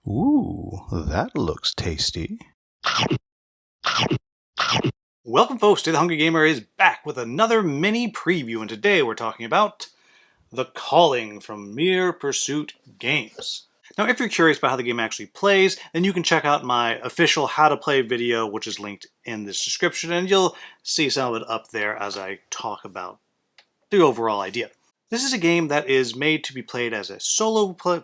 Ooh, that looks tasty. Welcome folks to The Hungry Gamer is back with another mini preview, and today we're talking about The Calling from Mere Pursuit Games. Now if you're curious about how the game actually plays, then you can check out my official how to play video, which is linked in this description, and you'll see some of it up there as I talk about the overall idea. This is a game that is made to be played as a solo play.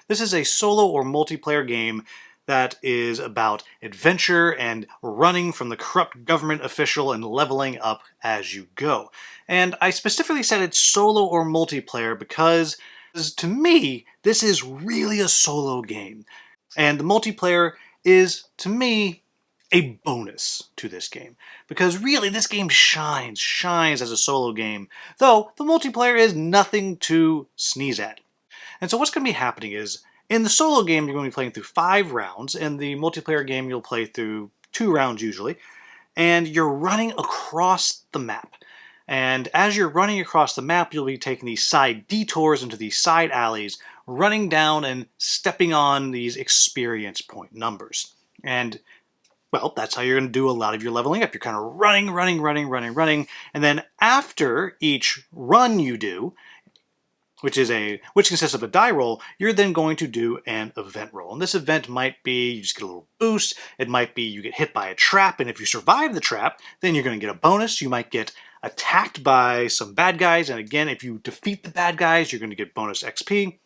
This is a solo or multiplayer game that is about adventure and running from the corrupt government official and leveling up as you go. And I specifically said it's solo or multiplayer because, to me, this is really a solo game. And the multiplayer is, to me, a bonus to this game. Because really, this game shines as a solo game, though the multiplayer is nothing to sneeze at. And so what's going to be happening is, in the solo game, you're going to be playing through 5 rounds. In the multiplayer game, you'll play through 2 rounds usually. And you're running across the map. And as you're running across the map, you'll be taking these side detours into these side alleys, running down and stepping on these experience point numbers. And well, that's how you're going to do a lot of your leveling up. You're kind of running. And then after each run you do, which consists of a die roll, you're then going to do an event roll. And this event might be you just get a little boost. It might be you get hit by a trap, and if you survive the trap, then you're going to get a bonus. You might get attacked by some bad guys, and again, if you defeat the bad guys, you're going to get bonus XP.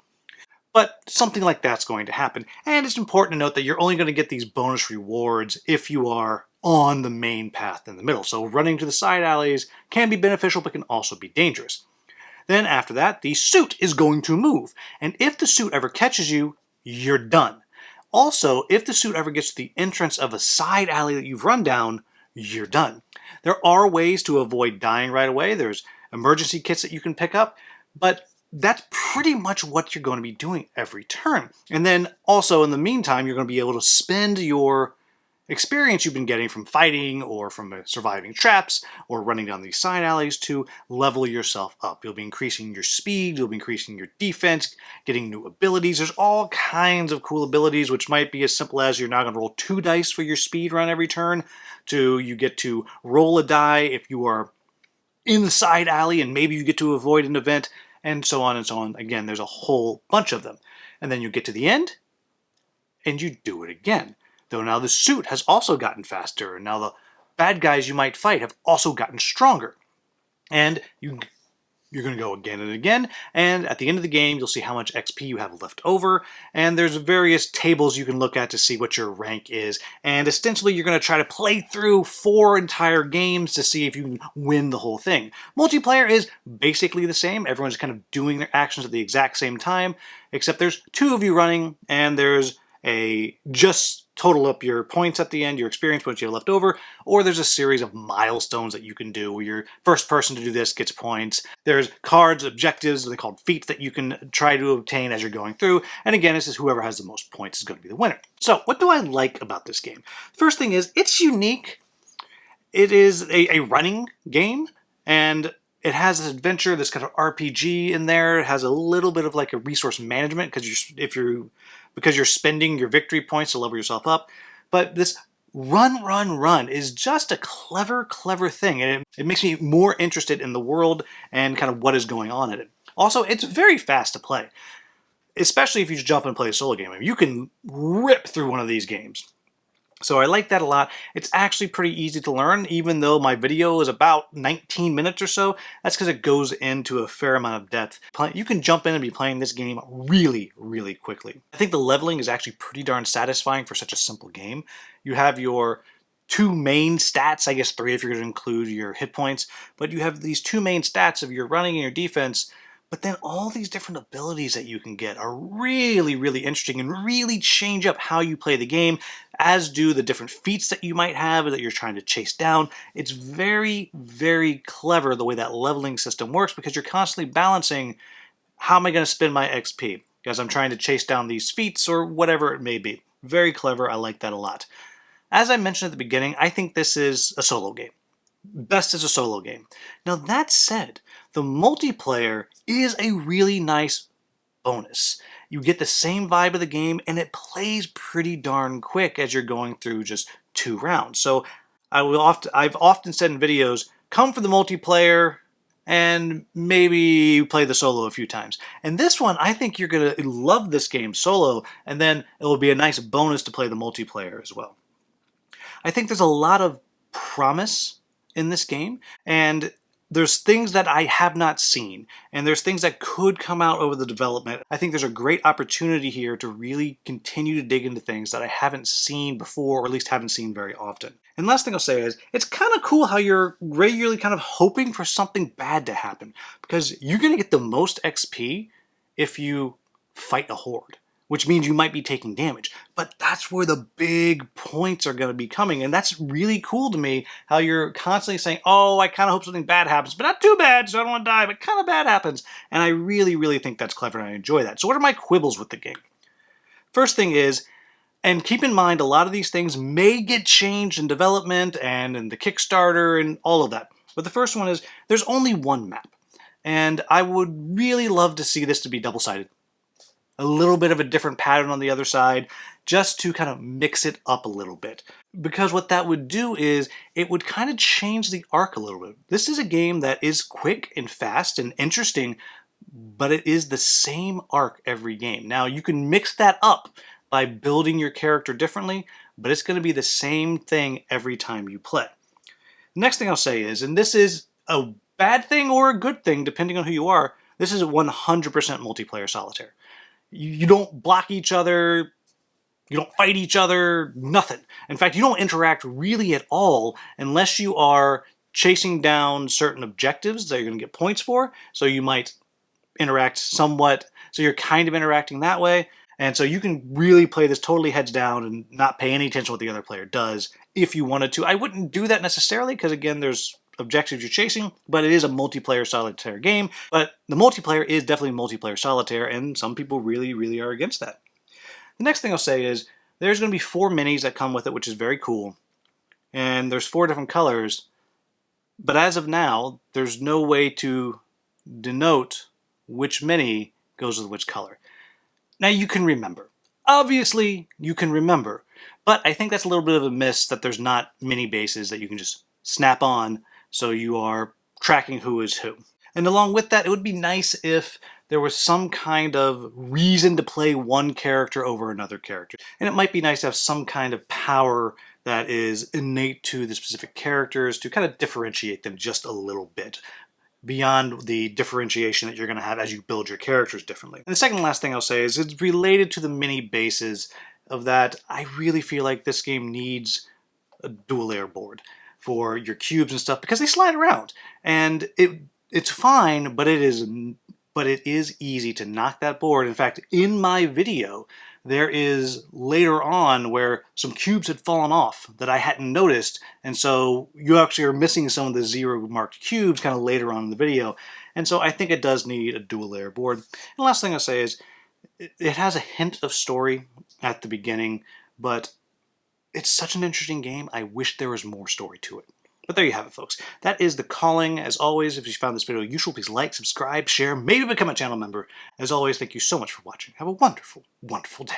But something like that's going to happen. And it's important to note that you're only going to get these bonus rewards if you are on the main path in the middle. So running to the side alleys can be beneficial, but can also be dangerous. Then after that, the suit is going to move. And if the suit ever catches you, you're done. Also, if the suit ever gets to the entrance of a side alley that you've run down, you're done. There are ways to avoid dying right away. There's emergency kits that you can pick up, but that's pretty much what you're going to be doing every turn. And then also in the meantime, you're going to be able to spend your experience you've been getting from fighting or from surviving traps or running down these side alleys to level yourself up. You'll be increasing your speed, you'll be increasing your defense, getting new abilities. There's all kinds of cool abilities, which might be as simple as you're now going to roll 2 dice for your speed run every turn, to you get to roll a die if you are in the side alley and maybe you get to avoid an event, and so on and so on. Again, there's a whole bunch of them. And then you get to the end and you do it again. Though now the suit has also gotten faster, and now the bad guys you might fight have also gotten stronger. And you're going to go again and again, and at the end of the game, you'll see how much XP you have left over, and there's various tables you can look at to see what your rank is, and essentially you're going to try to play through 4 entire games to see if you can win the whole thing. Multiplayer is basically the same. Everyone's kind of doing their actions at the exact same time, except there's 2 of you running, and there's a just total up your points at the end, your experience points you have left over, or there's a series of milestones that you can do where you're first person to do this gets points. There's cards, objectives, they're called feats that you can try to obtain as you're going through, and again, this is whoever has the most points is going to be the winner. So what do I like about this game? First thing is, it's unique. It is a running game, and it has this adventure, this kind of RPG in there. It has a little bit of like a resource management because you're spending your victory points to level yourself up. But this run is just a clever thing, and it makes me more interested in the world and kind of what is going on in it. Also, it's very fast to play, especially if you just jump and play a solo game. I mean, you can rip through one of these games. So I like that a lot. It's actually pretty easy to learn, even though my video is about 19 minutes or so. That's because it goes into a fair amount of depth. You can jump in and be playing this game really quickly. I think the leveling is actually pretty darn satisfying for such a simple game. You have your 2 main stats, I guess 3 if you're going to include your hit points, but you have these 2 main stats of your running and your defense. But then all these different abilities that you can get are really interesting and really change up how you play the game, as do the different feats that you might have that you're trying to chase down. It's very clever the way that leveling system works, because you're constantly balancing, how am I going to spend my XP? Because I'm trying to chase down these feats or whatever it may be. Very clever. I like that a lot. As I mentioned at the beginning, I think this is a solo game. Best as a solo game. Now that said, the multiplayer is a really nice bonus. you get the same vibe of the game, and it plays pretty darn quick as you're going through just 2 rounds. So I've often said in videos, come for the multiplayer and maybe play the solo a few times. And this one, I think you're going to love this game solo, and then it will be a nice bonus to play the multiplayer as well. I think there's a lot of promise in this game, and there's things that I have not seen, and there's things that could come out over the development. I think there's a great opportunity here to really continue to dig into things that I haven't seen before, or at least haven't seen very often. And last thing I'll say is, it's kind of cool how you're regularly kind of hoping for something bad to happen, because you're going to get the most XP if you fight a horde, which means you might be taking damage. But that's where the big points are going to be coming, and that's really cool to me, how you're constantly saying, oh, I kind of hope something bad happens, but not too bad, so I don't want to die, but kind of bad happens. And I really, really think that's clever, and I enjoy that. So what are my quibbles with the game? First thing is, and keep in mind, a lot of these things may get changed in development and in the Kickstarter and all of that. But the first one is, there's only one map, and I would really love to see this to be double-sided. A little bit of a different pattern on the other side, just to kind of mix it up a little bit. Because what that would do is, it would kind of change the arc a little bit. This is a game that is quick and fast and interesting, but it is the same arc every game. Now, you can mix that up by building your character differently, but it's going to be the same thing every time you play. The next thing I'll say is, and this is a bad thing or a good thing, depending on who you are, this is 100% multiplayer solitaire. You don't block each other, you don't fight each other, nothing. In fact, you don't interact really at all unless you are chasing down certain objectives that you're going to get points for. So you might interact somewhat, so you're kind of interacting that way. And so you can really play this totally heads down and not pay any attention to what the other player does if you wanted to. I wouldn't do that necessarily, because again, there's objectives you're chasing, but it is a multiplayer solitaire game. But the multiplayer is definitely multiplayer solitaire, and some people really, really are against that. The next thing I'll say is, there's going to be 4 minis that come with it, which is very cool. And there's 4 different colors. But as of now, there's no way to denote which mini goes with which color. Now you can remember. Obviously, you can remember. But I think that's a little bit of a miss that there's not mini bases that you can just snap on, so you are tracking who is who. And along with that, it would be nice if there was some kind of reason to play one character over another character. And it might be nice to have some kind of power that is innate to the specific characters to kind of differentiate them just a little bit, beyond the differentiation that you're going to have as you build your characters differently. And the second and last thing I'll say is, it's related to the mini bases of that. I really feel like this game needs a dual layer board for your cubes and stuff, because they slide around, and it's fine, but it is easy to knock that board. In fact, in my video, there is later on where some cubes had fallen off that I hadn't noticed, and so you actually are missing some of the 0 marked cubes kind of later on in the video. And so I think it does need a dual layer board. And the last thing I'll say is, it has a hint of story at the beginning, but it's such an interesting game, I wish there was more story to it. But there you have it, folks. That is The Calling. As always, if you found this video useful, please like, subscribe, share, maybe become a channel member. As always, thank you so much for watching. Have a wonderful, wonderful day.